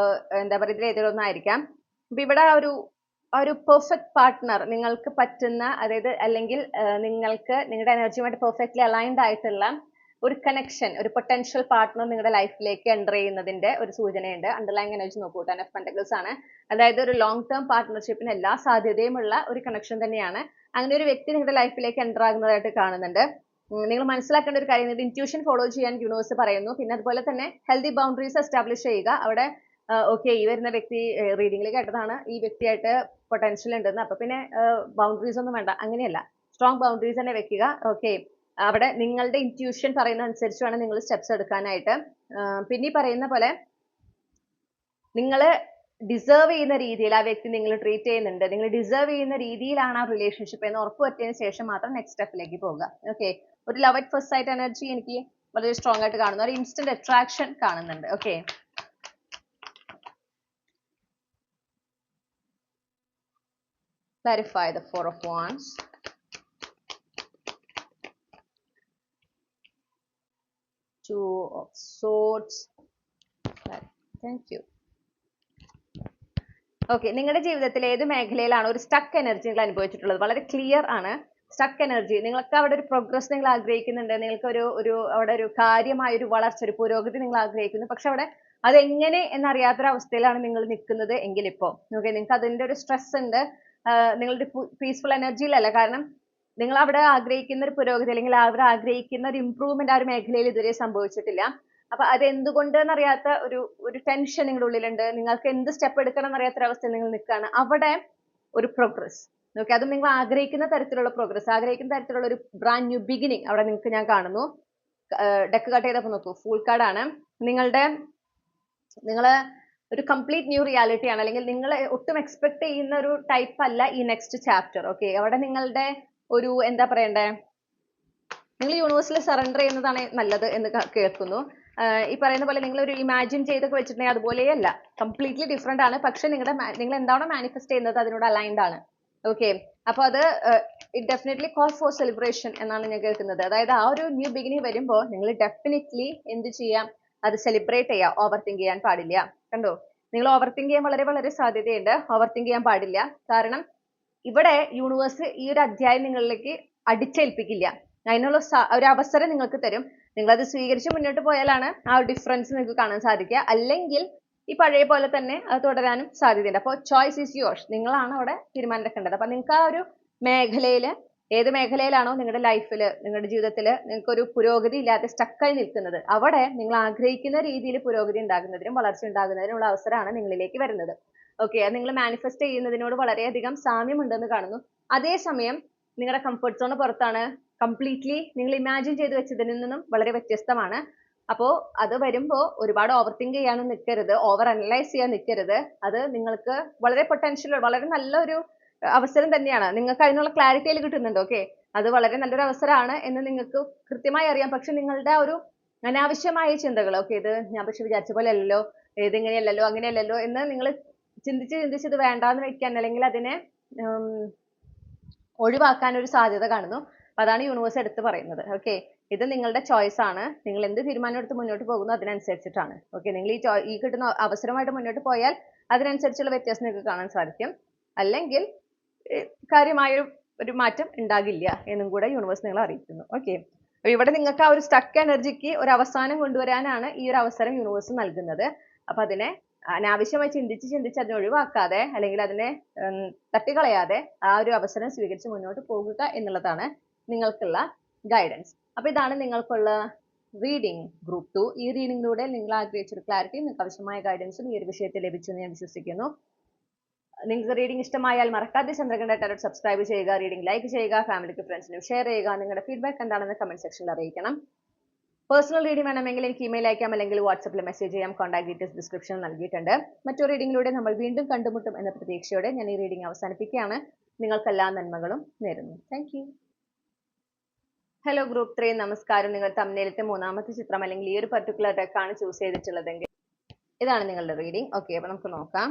എന്താ പറയുക, ഇതിൽ ഏതൊന്നായിരിക്കാം. അപ്പൊ ഇവിടെ ഒരു പെർഫെക്റ്റ് പാർട്ട്ണർ നിങ്ങൾക്ക് പറ്റുന്ന, അതായത് അല്ലെങ്കിൽ നിങ്ങൾക്ക് നിങ്ങളുടെ എനർജിയുമായിട്ട് പെർഫെക്റ്റ്ലി അലൈൻഡ് ആയിട്ടുള്ള ഒരു കണക്ഷൻ, ഒരു പൊട്ടൻഷ്യൽ പാർട്ട്ണർ നിങ്ങളുടെ ലൈഫിലേക്ക് എൻ്റർ ചെയ്യുന്നതിന്റെ ഒരു സൂചനയുണ്ട്. അണ്ടർലൈൻ എനർജി നോക്കൂ, 10 of Pentacles ആണ്. അതായത് ഒരു ലോങ് ടേം പാർട്ട്ണർഷിപ്പിന് എല്ലാ സാധ്യതയുമുള്ള ഒരു കണക്ഷൻ തന്നെയാണ്. അങ്ങനെ ഒരു വ്യക്തി നിങ്ങളുടെ ലൈഫിലേക്ക് എൻ്റർ ആകുന്നതായിട്ട് കാണുന്നുണ്ട്. നിങ്ങൾ മനസ്സിലാക്കേണ്ട ഒരു കാര്യം, നിങ്ങളുടെ ഇൻറ്റ്യൂഷൻ ഫോളോ ചെയ്യാൻ യൂണിവേഴ്സ് പറയുന്നു. പിന്നെ അതുപോലെ തന്നെ ഹെൽത്തി ബൗണ്ടറീസ് എസ്റ്റാബ്ലിഷ് ചെയ്യുക. അവിടെ ഓക്കെ, ഈ വരുന്ന വ്യക്തി റീഡിംഗിൽ കേട്ടതാണ് ഈ വ്യക്തിയായിട്ട് പൊട്ടൻഷ്യൽ ഉണ്ടെന്ന്, അപ്പൊ പിന്നെ ബൗണ്ടറീസ് ഒന്നും വേണ്ട, അങ്ങനെയല്ല, സ്ട്രോങ് ബൗണ്ടറീസ് തന്നെ വെക്കുക. ഓക്കെ, അവിടെ നിങ്ങളുടെ ഇൻറ്റ്യൂഷൻ പറയുന്ന അനുസരിച്ച് വേണം നിങ്ങൾ സ്റ്റെപ്സ് എടുക്കാനായിട്ട്. പിന്നെ ഈ പറയുന്ന പോലെ നിങ്ങൾ ഡിസേർവ് ചെയ്യുന്ന രീതിയിൽ ആ വ്യക്തി നിങ്ങൾ ട്രീറ്റ് ചെയ്യുന്നുണ്ട്, നിങ്ങൾ ഡിസേർവ് ചെയ്യുന്ന രീതിയിലാണ് ആ റിലേഷൻഷിപ്പ് എന്ന് ഉറപ്പുവരുത്തിയതിനു ശേഷം മാത്രം നെക്സ്റ്റ് സ്റ്റെപ്പിലേക്ക് പോകുക. ഓക്കെ, ഒരു love at first sight energy എനിക്ക് വളരെ സ്ട്രോങ് ആയിട്ട് കാണുന്നു. ഒരു ഇൻസ്റ്റന്റ് അട്രാക്ഷൻ കാണുന്നുണ്ട്. Okay, clarify the 4 of Wands. Two of Swords. Thank you. Okay, നിങ്ങളുടെ ജീവിതത്തിൽ ഏത് മേഖലയിലാണ് ഒരു സ്റ്റക്ക് എനർജി നിങ്ങൾ അനുഭവിച്ചിട്ടുള്ളത്? വളരെ ക്ലിയർ ആണ്. സ്റ്റക്ക് എനർജി, നിങ്ങൾക്ക് അവിടെ ഒരു പ്രോഗ്രസ് നിങ്ങൾ ആഗ്രഹിക്കുന്നുണ്ട്, നിങ്ങൾക്ക് അവിടെ ഒരു കാര്യമായ ഒരു വളർച്ച, ഒരു പുരോഗതി നിങ്ങൾ ആഗ്രഹിക്കുന്നു, പക്ഷെ അവിടെ അതെങ്ങനെ എന്നറിയാത്തൊരവസ്ഥയിലാണ് നിങ്ങൾ നിൽക്കുന്നത് എങ്കിൽ ഇപ്പോൾ ഓക്കെ, നിങ്ങൾക്ക് അതിന്റെ ഒരു സ്ട്രെസ് ഉണ്ട്, നിങ്ങളുടെ പീസ്ഫുൾ എനർജിയിലല്ല. കാരണം നിങ്ങൾ അവിടെ ആഗ്രഹിക്കുന്ന ഒരു പുരോഗതി അല്ലെങ്കിൽ അവർ ആഗ്രഹിക്കുന്ന ഒരു ഇമ്പ്രൂവ്മെന്റ് ആ ഒരു മേഖലയിൽ ഇതുവരെ സംഭവിച്ചിട്ടില്ല. അപ്പൊ അത് എന്തുകൊണ്ട് എന്നറിയാത്ത ഒരു ടെൻഷൻ നിങ്ങളുടെ ഉള്ളിലുണ്ട്. നിങ്ങൾക്ക് എന്ത് സ്റ്റെപ്പ് എടുക്കണം എന്നറിയാത്തൊരവസ്ഥയിൽ നിങ്ങൾ നിൽക്കുകയാണ്. അവിടെ ഒരു പ്രോഗ്രസ്, ഓക്കെ, അതും നിങ്ങൾ ആഗ്രഹിക്കുന്ന തരത്തിലുള്ള പ്രോഗ്രസ്, ആഗ്രഹിക്കുന്ന തരത്തിലുള്ള ഒരു ബ്രാൻഡ് ന്യൂ ബിഗിനിങ് അവിടെ നിങ്ങൾക്ക് ഞാൻ കാണുന്നു. ഡെക്ക് കട്ട് ചെയ്തപ്പോൾ നോക്കൂ, ഫുൾ കാർഡാണ്. നിങ്ങൾ ഒരു കംപ്ലീറ്റ് ന്യൂ റിയാലിറ്റി ആണ്, അല്ലെങ്കിൽ നിങ്ങൾ ഒട്ടും എക്സ്പെക്ട് ചെയ്യുന്ന ഒരു ടൈപ്പ് അല്ല ഈ നെക്സ്റ്റ് ചാപ്റ്റർ. ഓക്കെ, അവിടെ നിങ്ങളുടെ ഒരു എന്താ പറയണ്ടേ, നിങ്ങൾ യൂണിവേഴ്സിൽ സറണ്ടർ ചെയ്യുന്നതാണ് നല്ലത് എന്ന് കേൾക്കുന്നു. ഈ പറയുന്ന പോലെ നിങ്ങൾ ഒരു ഇമാജിൻ ചെയ്തൊക്കെ വെച്ചിട്ടുണ്ടെങ്കിൽ അതുപോലെയല്ല, കംപ്ലീറ്റ്ലി ഡിഫറെന്റ് ആണ്. പക്ഷെ നിങ്ങൾ എന്താണോ മാനിഫെസ്റ്റ് ചെയ്യുന്നത് അതിനോട് അലൈൻഡ് ആണ്. ഓക്കെ, അപ്പൊ അത് it definitely call for celebration എന്നാണ് ഞാൻ കേൾക്കുന്നത്. അതായത് ആ ഒരു ന്യൂ ബിഗിനിങ് വരുമ്പോൾ നിങ്ങൾ ഡെഫിനറ്റ്ലി എന്ത് ചെയ്യാം, അത് സെലിബ്രേറ്റ് ചെയ്യാം. ഓവർ തിങ്ക് ചെയ്യാൻ പാടില്ല. കണ്ടോ, നിങ്ങൾ ഓവർ തിങ്ക് ചെയ്യാൻ വളരെ വളരെ സാധ്യതയുണ്ട്. ഓവർ തിങ്ക് ചെയ്യാൻ പാടില്ല. കാരണം ഇവിടെ യൂണിവേഴ്സ് ഈ ഒരു അധ്യായം നിങ്ങളിലേക്ക് അടിച്ചേൽപ്പിക്കില്ല, അതിനുള്ള ഒരു അവസരം നിങ്ങൾക്ക് തരും. നിങ്ങൾ അത് സ്വീകരിച്ച് മുന്നോട്ട് പോയാലാണ് ആ ഒരു ഡിഫറൻസ് നിങ്ങൾക്ക് കാണാൻ സാധിക്കുക. അല്ലെങ്കിൽ ഈ പഴയ പോലെ തന്നെ അത് തുടരാനും സാധ്യതയുണ്ട്. അപ്പോൾ ചോയ്സ് ഈസ് യുവേഴ്സ്, നിങ്ങളാണ് അവിടെ തീരുമാനം എടുക്കേണ്ടത്. അപ്പൊ നിങ്ങൾക്ക് ആ ഒരു മേഖലയിൽ, ഏത് മേഖലയിലാണോ നിങ്ങളുടെ ലൈഫിൽ, നിങ്ങളുടെ ജീവിതത്തിൽ നിങ്ങൾക്കൊരു പുരോഗതി ഇല്ലാതെ സ്റ്റക്കായി നിൽക്കുന്നത്, അവിടെ നിങ്ങൾ ആഗ്രഹിക്കുന്ന രീതിയിൽ പുരോഗതി ഉണ്ടാകുന്നതിനും വളർച്ച ഉണ്ടാകുന്നതിനുള്ള അവസരമാണ് നിങ്ങളിലേക്ക് വരുന്നത്. ഓക്കെ, അത് നിങ്ങൾ മാനിഫെസ്റ്റ് ചെയ്യുന്നതിനോട് വളരെയധികം സാമ്യമുണ്ടെന്ന് കാണുന്നു. അതേസമയം നിങ്ങളുടെ കംഫർട്ട് സോൺ പുറത്താണ്, കംപ്ലീറ്റ്ലി നിങ്ങൾ ഇമാജിൻ ചെയ്ത് വെച്ചതിൽ നിന്നും വളരെ വ്യത്യസ്തമാണ്. അപ്പോൾ അത് വരുമ്പോൾ ഒരുപാട് ഓവർ തിങ്ക് ചെയ്യാനും നിൽക്കരുത്, ഓവർ അനലൈസ് ചെയ്യാൻ നിൽക്കരുത്. അത് നിങ്ങൾക്ക് വളരെ പൊട്ടൻഷ്യൽ, വളരെ നല്ലൊരു അവസരം തന്നെയാണ്. നിങ്ങൾക്ക് അതിനുള്ള ക്ലാരിറ്റിയിൽ കിട്ടുന്നുണ്ട്. ഓക്കെ, അത് വളരെ നല്ലൊരു അവസരമാണ് എന്ന് നിങ്ങൾക്ക് കൃത്യമായി അറിയാം. പക്ഷെ നിങ്ങളുടെ ഒരു അനാവശ്യമായ ചിന്തകൾ, ഓക്കെ, ഇത് ഞാൻ പക്ഷെ വിചാരിച്ച പോലെ അല്ലല്ലോ, ഇതിങ്ങനെയല്ലല്ലോ, അങ്ങനെയല്ലല്ലോ എന്ന് നിങ്ങൾ ചിന്തിച്ച് ഇത് വേണ്ടാന്ന് വെക്കാൻ, അല്ലെങ്കിൽ അതിനെ ഒഴിവാക്കാൻ ഒരു സാധ്യത കാണുന്നു. അപ്പൊ അതാണ് യൂണിവേഴ്സ് എടുത്ത് പറയുന്നത്. ഓക്കെ, ഇത് നിങ്ങളുടെ ചോയ്സ് ആണ്. നിങ്ങൾ എന്ത് തീരുമാനം എടുത്ത് മുന്നോട്ട് പോകുന്നു അതിനനുസരിച്ചിട്ടാണ്. ഓക്കെ, നിങ്ങൾ ഈ കിട്ടുന്ന അവസരമായിട്ട് മുന്നോട്ട് പോയാൽ അതിനനുസരിച്ചുള്ള വ്യത്യാസം നിങ്ങൾക്ക് കാണാൻ സാധിക്കും. അല്ലെങ്കിൽ കാര്യമായ ഒരു മാറ്റം ഉണ്ടാകില്ല എന്നും കൂടെ യൂണിവേഴ്സ് നിങ്ങളെ അറിയിക്കുന്നു. ഓക്കെ, അപ്പൊ ഇവിടെ നിങ്ങൾക്ക് ആ ഒരു സ്റ്റക്ക് എനർജിക്ക് ഒരു അവസാനം കൊണ്ടുവരാനാണ് ഈ ഒരു അവസരം യൂണിവേഴ്സ് നൽകുന്നത്. അപ്പൊ അതിനെ അനാവശ്യമായി ചിന്തിച്ച് അതിനെ ഒഴിവാക്കാതെ അല്ലെങ്കിൽ അതിനെ തട്ടിക്കളയാതെ ആ ഒരു അവസരം സ്വീകരിച്ച് മുന്നോട്ട് പോകുക എന്നുള്ളതാണ് നിങ്ങൾക്കുള്ള ഗൈഡൻസ്. അപ്പൊ ഇതാണ് നിങ്ങൾക്കുള്ള റീഡിംഗ് ഗ്രൂപ്പ് 2. ഈ റീഡിംഗിലൂടെ നിങ്ങൾ ആഗ്രഹിച്ചൊരു ക്ലാരിറ്റി, നിങ്ങൾക്ക് ആവശ്യമായ ഗൈഡൻസും ഈ ഒരു വിഷയത്തിൽ ലഭിച്ചു എന്ന് ഞാൻ വിശ്വസിക്കുന്നു. നിങ്ങൾക്ക് റീഡിംഗ് ഇഷ്ടമായാൽ മറക്കാതെ ചന്ദ്രകണ്ഠ ടാരോട്ട് സബ്സ്ക്രൈബ് ചെയ്യുക, റീഡിംഗ് ലൈക്ക് ചെയ്യുക, ഫാമിലിക്ക് ഫ്രണ്ട്സിനും ഷെയർ ചെയ്യുക. നിങ്ങളുടെ ഫീഡ്ബാക്ക് എന്താണെന്ന് കമന്റ് സെക്ഷനിൽ അറിയിക്കണം. പേഴ്സണൽ റീഡിംഗ് വേണമെങ്കിൽ എനിക്ക് ഇമെയിൽ അയക്കാം, അല്ലെങ്കിൽ വാട്സപ്പിൽ മെസ്സേജ് ചെയ്യാം. കോൺടാക്ട് ഡീറ്റെയിൽസ് ഡിസ്ക്രിപ്ഷനിൽ നൽകിയിട്ടുണ്ട്. മറ്റൊരു റീഡിംഗിലൂടെ നമ്മൾ വീണ്ടും കണ്ടുമുട്ടും എന്ന പ്രതീക്ഷയോടെ ഞാൻ ഈ റീഡിംഗ് അവസാനിപ്പിക്കുകയാണ്. നിങ്ങൾക്ക് എല്ലാ നന്മകളും നേരുന്നു. Thank you. ഹലോ ഗ്രൂപ്പ് 3, നമസ്കാരം. നിങ്ങൾ തമ്മിലത്തെ മൂന്നാമത്തെ ചിത്രം അല്ലെങ്കിൽ ഈ ഒരു പർട്ടിക്കുലർ ഡെക്കാണ് ചൂസ് ചെയ്തിട്ടുള്ളതെങ്കിൽ ഇതാണ് നിങ്ങളുടെ റീഡിംഗ്. ഓക്കെ, അപ്പൊ നമുക്ക് നോക്കാം.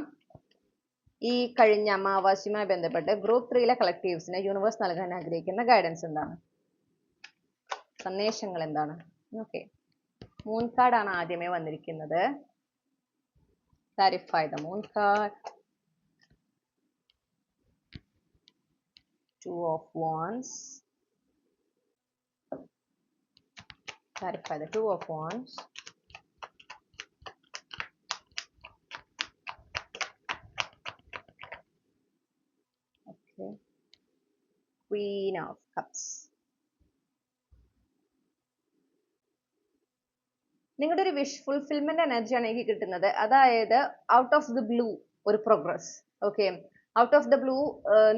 ഈ കഴിഞ്ഞ അമാവാസ്യയുമായി ബന്ധപ്പെട്ട് ഗ്രൂപ്പ് 3ലെ കളക്റ്റീവ്സിന് യൂണിവേഴ്സ് നൽകാൻ ആഗ്രഹിക്കുന്ന ഗൈഡൻസ് എന്താണ്, സന്ദേശങ്ങൾ എന്താണ്? ഓക്കെ, മൂൺ കാർഡാണ് ആദ്യമേ വന്നിരിക്കുന്നത്. Clarify the moon card. 2 of wands. Clarify the 2 of wands. Okay. Queen of cups. നിങ്ങളുടെ ഒരു വിഷ് ഫുൾഫിൽമെന്റ് എനർജിയാണ് എനിക്ക് കിട്ടുന്നത്. അതായത് ഔട്ട് ഓഫ് ദി ബ്ലൂ ഒരു progress. Okay, out of the blue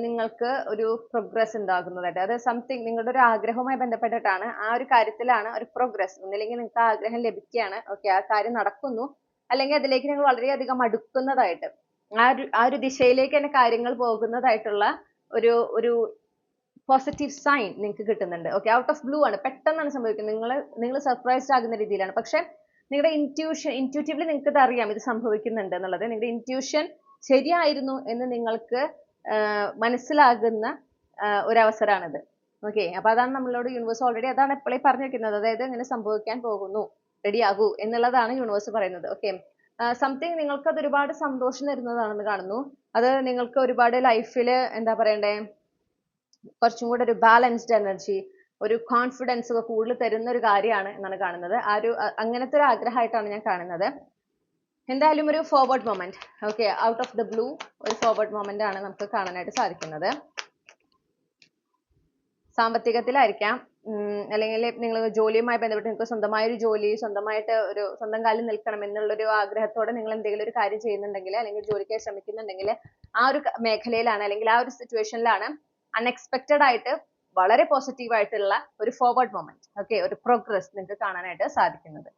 നിങ്ങൾക്ക് ഒരു പ്രോഗ്രസ് ഉണ്ടാകുന്നതായിട്ട്, അതായത് സംതിങ് നിങ്ങളുടെ ഒരു ആഗ്രഹവുമായി ബന്ധപ്പെട്ടിട്ടാണ്, ആ ഒരു കാര്യത്തിലാണ് ഒരു പ്രോഗ്രസ്. ഒന്നില്ലെങ്കിൽ നിങ്ങൾക്ക് ആഗ്രഹം ലഭിക്കുകയാണ്, ഓക്കെ, ആ കാര്യം നടക്കുന്നു, അല്ലെങ്കിൽ അതിലേക്ക് നിങ്ങൾ വളരെയധികം അടുക്കുന്നതായിട്ട്, ആ ഒരു ദിശയിലേക്ക് തന്നെ കാര്യങ്ങൾ പോകുന്നതായിട്ടുള്ള ഒരു ഒരു പോസിറ്റീവ് സൈൻ നിങ്ങൾക്ക് കിട്ടുന്നുണ്ട്. ഓക്കെ, ഔട്ട് ഓഫ് ബ്ലൂ ആണ്, പെട്ടെന്നാണ് സംഭവിക്കുന്നത്. നിങ്ങൾ സർപ്രൈസ്ഡ് ആകുന്ന രീതിയിലാണ്. പക്ഷെ നിങ്ങളുടെ ഇൻറ്റ്യൂറ്റീവ്ലി നിങ്ങൾക്ക് ഇത് അറിയാം, ഇത് സംഭവിക്കുന്നുണ്ട് എന്നുള്ളത്. നിങ്ങളുടെ ഇൻറ്റ്യൂഷൻ ശരിയായിരുന്നു എന്ന് നിങ്ങൾക്ക് മനസ്സിലാകുന്ന ഒരു അവസരമാണിത്. ഓക്കെ, അപ്പൊ അതാണ് നമ്മളോട് യൂണിവേഴ്സ് ഓൾറെഡി അതാണ് എപ്പോഴേ പറഞ്ഞു വെക്കുന്നത്. അതായത് ഇങ്ങനെ സംഭവിക്കാൻ പോകുന്നു, റെഡി ആകൂ എന്നുള്ളതാണ് യൂണിവേഴ്സ് പറയുന്നത്. ഓക്കെ, സംതിങ് നിങ്ങൾക്ക് അത് ഒരുപാട് സന്തോഷം തരുന്നതാണെന്ന് കാണുന്നു. അത് നിങ്ങൾക്ക് ഒരുപാട് ലൈഫിൽ എന്താ പറയണ്ടേ, കുറച്ചും കൂടെ ഒരു ബാലൻസ്ഡ് എനർജി, ഒരു കോൺഫിഡൻസ് ഒക്കെ കൂടുതൽ തരുന്ന ഒരു കാര്യമാണ് എന്നാണ് കാണുന്നത്. അങ്ങനത്തെ ഒരു ആഗ്രഹമായിട്ടാണ് ഞാൻ കാണുന്നത്. എന്തായാലും ഒരു forward moment. Okay, out of the blue ഒരു ഫോർവേഡ് മൊമെന്റ് ആണ് നമുക്ക് കാണാനായിട്ട് സാധിക്കുന്നത്. സാമ്പത്തികത്തിലായിരിക്കാം, അല്ലെങ്കിൽ നിങ്ങൾ ജോലിയുമായി ബന്ധപ്പെട്ട് നിങ്ങൾക്ക് സ്വന്തമായൊരു ജോലി, സ്വന്തമായിട്ട് ഒരു സ്വന്തം കാലിൽ നിൽക്കണം എന്നുള്ളൊരു ആഗ്രഹത്തോടെ നിങ്ങൾ എന്തെങ്കിലും ഒരു കാര്യം ചെയ്യുന്നുണ്ടെങ്കിൽ, അല്ലെങ്കിൽ ജോലിക്കായി ശ്രമിക്കുന്നുണ്ടെങ്കിൽ, ആ ഒരു മേഖലയിലാണ് അല്ലെങ്കിൽ ആ ഒരു സിറ്റുവേഷനിലാണ് അൺഎക്സ്പെക്റ്റഡ് ആയിട്ട് വളരെ പോസിറ്റീവ് ആയിട്ടുള്ള ഒരു ഫോർവേഡ് മൊമെന്റ്, ഓക്കെ, ഒരു പ്രോഗ്രസ് നിങ്ങൾക്ക് കാണാനായിട്ട് സാധിക്കുന്നത്.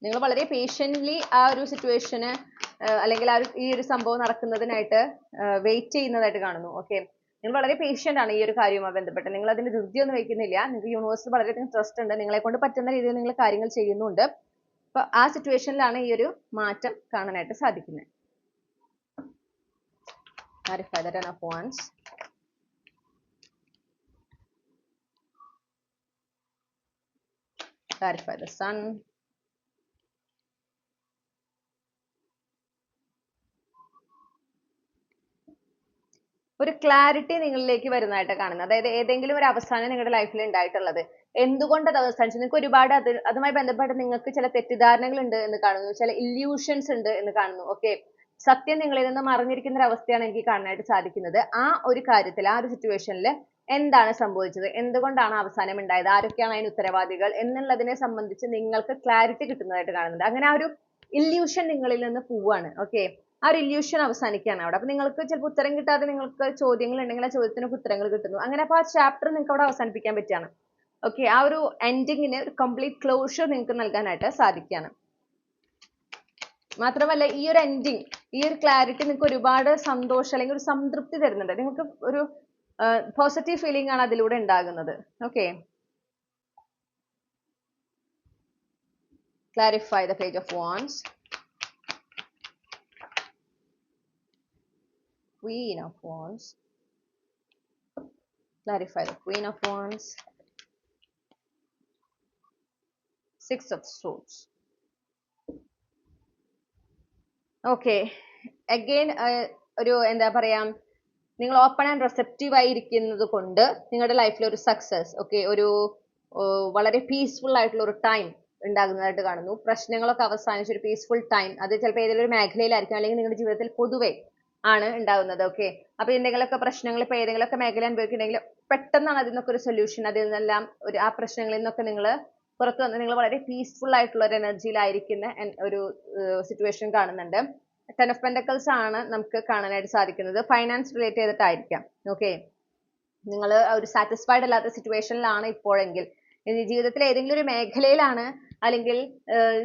നിങ്ങൾ വളരെ പേഷ്യൻ്റ്ലി ആ ഒരു സിറ്റുവേഷന് അല്ലെങ്കിൽ ഈ ഒരു സംഭവം നടക്കുന്നതിനായിട്ട് വെയിറ്റ് ചെയ്യുന്നതായിട്ട് കാണുന്നു. ഓക്കെ, നിങ്ങൾ വളരെ പേഷ്യൻ്റ് ആണ് ഈ ഒരു കാര്യവുമായി ബന്ധപ്പെട്ട്. നിങ്ങൾ അതിന് ധൃതിയൊന്നും വയ്ക്കുന്നില്ല. നിങ്ങൾക്ക് യൂണിവേഴ്സിൽ വളരെയധികം ട്രസ്റ്റ് ഉണ്ട്. നിങ്ങളെ കൊണ്ട് പറ്റുന്ന രീതിയിൽ നിങ്ങൾ കാര്യങ്ങൾ ചെയ്യുന്നുണ്ട്. അപ്പൊ ആ സിറ്റുവേഷനിലാണ് ഈ ഒരു മാറ്റം കാണാനായിട്ട് സാധിക്കുന്നത്. Clarify the Ten of Wands. Clarify the Sun. ഒരു ക്ലാരിറ്റി നിങ്ങളിലേക്ക് വരുന്നതായിട്ട് കാണുന്നത്. അതായത് ഏതെങ്കിലും ഒരു അവസാനം നിങ്ങളുടെ ലൈഫിൽ ഉണ്ടായിട്ടുള്ളത് എന്തുകൊണ്ട് അത് അവസാനിച്ചു, നിങ്ങൾക്ക് ഒരുപാട് അതുമായി ബന്ധപ്പെട്ട് നിങ്ങൾക്ക് ചില തെറ്റിദ്ധാരണകൾ ഉണ്ട് എന്ന് കാണുന്നു, ചില ഇല്യൂഷൻസ് ഉണ്ട് എന്ന് കാണുന്നു. ഓക്കെ, സത്യം നിങ്ങളിൽ നിന്ന് മറിഞ്ഞിരിക്കുന്ന ഒരു അവസ്ഥയാണ് എനിക്ക് കാണാനായിട്ട് സാധിക്കുന്നത്. ആ ഒരു കാര്യത്തിൽ, ആ ഒരു സിറ്റുവേഷനിൽ എന്താണ് സംഭവിച്ചത്, എന്തുകൊണ്ടാണ് അവസാനം ഉണ്ടായത്, ആരൊക്കെയാണ് അതിന് ഉത്തരവാദികൾ എന്നുള്ളതിനെ സംബന്ധിച്ച് നിങ്ങൾക്ക് ക്ലാരിറ്റി കിട്ടുന്നതായിട്ട് കാണുന്നുണ്ട്. അങ്ങനെ ആ ഒരു ഇല്യൂഷൻ നിങ്ങളിൽ നിന്ന് പോവാണ്. ഓക്കെ, ആ ഒരു ഇല്യൂഷൻ അവസാനിക്കുകയാണ് അവിടെ. അപ്പൊ നിങ്ങൾക്ക് ചിലപ്പോൾ ഉത്തരം കിട്ടാതെ നിങ്ങൾക്ക് ചോദ്യങ്ങൾ ഉണ്ടെങ്കിൽ ആ ചോദ്യത്തിനൊക്കെ ഉത്തരങ്ങൾ കിട്ടുന്നു. അങ്ങനെ അപ്പൊ ആ ചാപ്റ്റർ നിങ്ങൾക്ക് അവിടെ അവസാനിപ്പിക്കാൻ പറ്റുകയാണ്. ഓക്കെ, ആ ഒരു എൻഡിങ്ങിന് ഒരു കംപ്ലീറ്റ് ക്ലോഷർ നിങ്ങൾക്ക് നൽകാനായിട്ട് സാധിക്കുകയാണ്. മാത്രമല്ല ഈ ഒരു എൻഡിങ്, ഈ ഒരു ക്ലാരിറ്റി നിങ്ങൾക്ക് ഒരുപാട് സന്തോഷം അല്ലെങ്കിൽ ഒരു സംതൃപ്തി തരുന്നുണ്ട്. നിങ്ങൾക്ക് ഒരു പോസിറ്റീവ് ഫീലിംഗ് ആണ് അതിലൂടെ ഉണ്ടാകുന്നത്. Okay, clarify the Page of Wands. Queen of Wands. Clarify the Queen of Wands. 6 of Swords. Okay, again ഒരു എന്താ പറയാ, നിങ്ങൾ ഓപ്പൺ ആൻഡ് റിസെപ്റ്റീവ് ആയി ഇരിക്കുന്നത് കൊണ്ട് നിങ്ങളുടെ ലൈഫിൽ ഒരു സക്സസ്, ഓക്കെ, ഒരു വളരെ പീസ്ഫുൾ ആയിട്ടുള്ള ഒരു ടൈം ഉണ്ടാകുന്നതായിട്ട് കാണുന്നു. പ്രശ്നങ്ങളൊക്കെ അവസാനിച്ച ഒരു പീസ്ഫുൾ ടൈം, അത് ചിലപ്പോൾ ഏതെങ്കിലും ഒരു മേഖലയിലായിരിക്കും, അല്ലെങ്കിൽ നിങ്ങളുടെ ജീവിതത്തിൽ പൊതുവെ ആണ് ഉണ്ടാകുന്നത്. ഓക്കെ, അപ്പൊ എന്തെങ്കിലുമൊക്കെ പ്രശ്നങ്ങൾ ഇപ്പൊ ഏതെങ്കിലുമൊക്കെ മേഖല അനുഭവിക്കുന്നുണ്ടെങ്കിൽ പെട്ടെന്നാണ് അതിൽ നിന്നൊക്കെ ഒരു സൊല്യൂഷൻ, അതിൽ നിന്നെല്ലാം ആ പ്രശ്നങ്ങളിൽ നിന്നൊക്കെ നിങ്ങൾ പുറത്തു വന്ന് നിങ്ങൾ വളരെ പീസ്ഫുൾ ആയിട്ടുള്ള ഒരു എനർജിയിലായിരിക്കുന്ന ഒരു സിറ്റുവേഷൻ കാണുന്നുണ്ട്. 10 ഓഫ് പെന്റക്കിൾസ് ആണ് നമുക്ക് കാണാനായിട്ട് സാധിക്കുന്നത്. Finance relate ചെയ്തിട്ടായിരിക്കാം. ഓക്കെ, നിങ്ങൾ ഒരു സാറ്റിസ്ഫൈഡ് അല്ലാത്ത സിറ്റുവേഷനിലാണ് ഇപ്പോഴെങ്കിൽ, ജീവിതത്തിൽ ഏതെങ്കിലും ഒരു മേഖലയിലാണ്, അല്ലെങ്കിൽ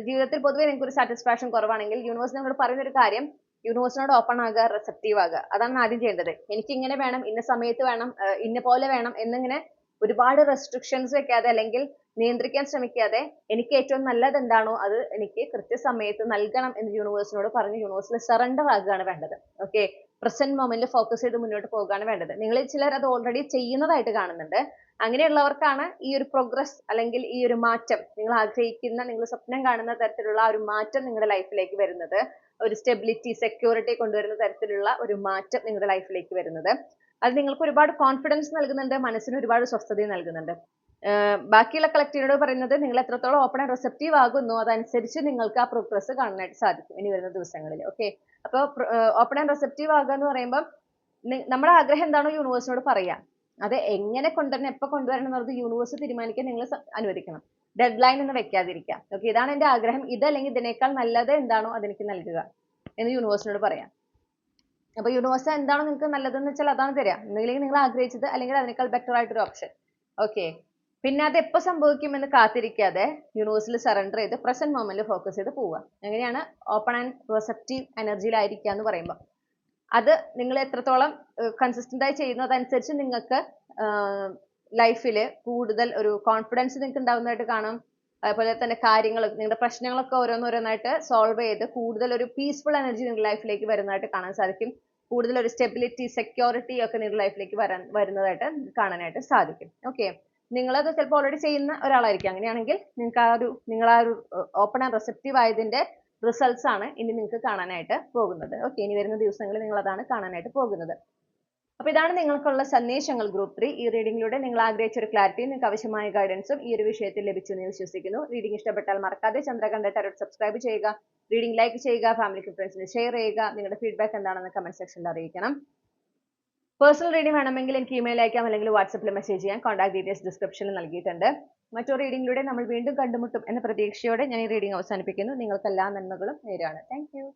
ജീവിതത്തിൽ പൊതുവെ നിങ്ങൾക്ക് ഒരു സാറ്റിസ്ഫാക്ഷൻ കുറവാണെങ്കിൽ, യൂണിവേഴ്സ് നിങ്ങളോട് പറയുന്ന ഒരു കാര്യം, യൂണിവേഴ്സിനോട് ഓപ്പൺ ആകുക, റിസെപ്റ്റീവ് ആകുക. അതാണ് ആദ്യം ചെയ്യേണ്ടത്. എനിക്ക് ഇങ്ങനെ വേണം, ഇന്ന സമയത്ത് വേണം, ഇന്ന പോലെ വേണം എന്നിങ്ങനെ ഒരുപാട് റെസ്ട്രിക്ഷൻസ് വെക്കാതെ, അല്ലെങ്കിൽ നിയന്ത്രിക്കാൻ ശ്രമിക്കാതെ, എനിക്ക് ഏറ്റവും നല്ലത് എന്താണോ അത് എനിക്ക് കൃത്യസമയത്ത് നൽകണം എന്ന് യൂണിവേഴ്സിനോട് പറഞ്ഞ് യൂണിവേഴ്സിൽ സറണ്ടർ ആകുകയാണ് വേണ്ടത്. ഓക്കെ, പ്രസന്റ് മൊമെന്റിൽ ഫോക്കസ് ചെയ്ത് മുന്നോട്ട് പോകുകയാണ് വേണ്ടത്. നിങ്ങളിൽ ചിലർ അത് ഓൾറെഡി ചെയ്യുന്നതായിട്ട് കാണുന്നുണ്ട്. അങ്ങനെയുള്ളവർക്കാണ് ഈ ഒരു പ്രോഗ്രസ്, അല്ലെങ്കിൽ ഈ ഒരു മാറ്റം, നിങ്ങൾ ആഗ്രഹിക്കുന്ന, നിങ്ങൾ സ്വപ്നം കാണുന്ന തരത്തിലുള്ള ആ ഒരു മാറ്റം നിങ്ങളുടെ ലൈഫിലേക്ക് വരുന്നത്, ഒരു സ്റ്റെബിലിറ്റി, സെക്യൂരിറ്റി കൊണ്ടുവരുന്ന തരത്തിലുള്ള ഒരു മാറ്റം നിങ്ങളുടെ ലൈഫിലേക്ക് വരുന്നത്. അത് നിങ്ങൾക്ക് ഒരുപാട് കോൺഫിഡൻസ് നൽകുന്നുണ്ട്, മനസ്സിന് ഒരുപാട് സ്വസ്ഥതയും നൽകുന്നുണ്ട്. ബാക്കിയുള്ള കളക്റ്റീവിനോട് പറയുന്നത്, നിങ്ങൾ എത്രത്തോളം ഓപ്പൺ ആൻഡ് റിസെപ്റ്റീവ് ആകുന്നു അതനുസരിച്ച് നിങ്ങൾക്ക് ആ പ്രോഗ്രസ് കാണാനായിട്ട് സാധിക്കും ഇനി വരുന്ന ദിവസങ്ങളിൽ. ഓക്കെ, അപ്പോൾ ഓപ്പൺ ആൻഡ് റിസെപ്റ്റീവ് ആകുക എന്ന് പറയുമ്പോൾ നമ്മുടെ ആഗ്രഹം എന്താണോ യൂണിവേഴ്സിനോട് പറയാം. അത് എങ്ങനെ കൊണ്ടുവരണം, എപ്പോൾ കൊണ്ടുവരണം എന്നുള്ളത് യൂണിവേഴ്സ് തീരുമാനിക്കാൻ നിങ്ങൾ അനുവദിക്കണം. ഡെഡ് ലൈൻ ഒന്നും വെക്കാതിരിക്കുക. ഓക്കെ, ഇതാണ് എന്റെ ആഗ്രഹം, ഇതല്ലെങ്കിൽ ഇതിനേക്കാൾ നല്ലത് എന്താണോ അതെനിക്ക് നൽകുക എന്ന് യൂണിവേഴ്സിനോട് പറയാം. അപ്പൊ യൂണിവേഴ്സ് എന്താണോ നിങ്ങൾക്ക് നല്ലതെന്ന് വെച്ചാൽ അതാണ് തരിക. ഒന്നുകിൽ നിങ്ങൾ ആഗ്രഹിച്ചത്, അല്ലെങ്കിൽ അതിനേക്കാൾ ബെറ്റർ ആയിട്ടൊരു ഓപ്ഷൻ. ഓക്കെ, പിന്നെ അത് എപ്പോൾ സംഭവിക്കുമെന്ന് കാത്തിരിക്കാതെ യൂണിവേഴ്സിൽ സറണ്ടർ ചെയ്ത് പ്രസന്റ് മൊമെന്റിൽ ഫോക്കസ് ചെയ്ത് പോവുക. അങ്ങനെയാണ് ഓപ്പൺ ആൻഡ് റിസെപ്റ്റീവ് എനർജിയിലായിരിക്കുക എന്ന് പറയുമ്പോൾ. അത് നിങ്ങൾ എത്രത്തോളം കൺസിസ്റ്റന്റ് ആയി ചെയ്യുന്നു അതനുസരിച്ച് നിങ്ങൾക്ക് ലൈഫിൽ കൂടുതൽ ഒരു കോൺഫിഡൻസ് നിങ്ങൾക്ക് ഉണ്ടാവുന്നതായിട്ട് കാണാം. അതുപോലെ തന്നെ കാര്യങ്ങൾ, നിങ്ങളുടെ പ്രശ്നങ്ങളൊക്കെ ഓരോന്നോരോന്നായിട്ട് സോൾവ് ചെയ്ത് കൂടുതൽ ഒരു പീസ്ഫുൾ എനർജി നിങ്ങളുടെ ലൈഫിലേക്ക് വരുന്നതായിട്ട് കാണാൻ സാധിക്കും. കൂടുതൽ ഒരു സ്റ്റെബിലിറ്റി, സെക്യൂരിറ്റി ഒക്കെ നിങ്ങളുടെ ലൈഫിലേക്ക് വരുന്നതായിട്ട് കാണാനായിട്ട് സാധിക്കും. ഓക്കെ, നിങ്ങളത് ചിലപ്പോൾ ഓൾറെഡി ചെയ്യുന്ന ഒരാളായിരിക്കും. അങ്ങനെയാണെങ്കിൽ നിങ്ങൾക്ക് നിങ്ങൾ ആ ഒരു ഓപ്പൺ ആൻഡ് റിസെപ്റ്റീവ് ആയതിന്റെ റിസൾട്ട്സ് ആണ് ഇനി നിങ്ങൾക്ക് കാണാനായിട്ട് പോകുന്നത്. ഓക്കെ, ഇനി വരുന്ന ദിവസങ്ങളിൽ നിങ്ങൾ അതാണ് കാണാനായിട്ട് പോകുന്നത്. അപ്പൊ ഇതാണ് നിങ്ങൾക്കുള്ള സന്ദേശങ്ങൾ ഗ്രൂപ്പ് 3. ഈ റീഡിംഗിലൂടെ നിങ്ങൾ ആഗ്രഹിച്ച ഒരു ക്ലാരിറ്റിയും നിങ്ങൾക്ക് ആവശ്യമായ ഗൈഡൻസും ഈ ഒരു വിഷയത്തിൽ ലഭിച്ചു എന്ന് വിശ്വസിക്കുന്നു. റീഡിംഗ് ഇഷ്ടപ്പെട്ടാൽ മറക്കാതെ ചന്ദ്രകണ്ഠ ടാരോട്ട് സബ്സ്ക്രൈബ് ചെയ്യുക, റീഡിംഗ് ലൈക്ക് ചെയ്യുക, ഫാമിലിക്ക് ഫ്രണ്ട്സിന് ഷെയർ ചെയ്യുക. നിങ്ങളുടെ ഫീഡ്ബാക്ക് എന്താണെന്ന് കമന്റ് സെക്ഷനിൽ അറിയിക്കണം. പേഴ്സണൽ റീഡിംഗ് വേണമെങ്കിൽ എനിക്ക് ഇമെയിൽ അയക്കാം, അല്ലെങ്കിൽ വാട്സപ്പിൽ മെസ്സേജ് ചെയ്യാം. കോൺടാക്ട് ഡീറ്റെയിൽസ് ഡിസ്ക്രിപ്ഷനിൽ നൽകിയിട്ടുണ്ട്. മറ്റൊരു റീഡിംഗിലൂടെ നമ്മൾ വീണ്ടും കണ്ടുമുട്ടും എന്ന പ്രതീക്ഷയോടെ ഞാൻ ഈ റീഡിംഗ് അവസാനിപ്പിക്കുന്നു. നിങ്ങൾക്ക് എല്ലാ നന്മകളും നേരാണ്. Thank you.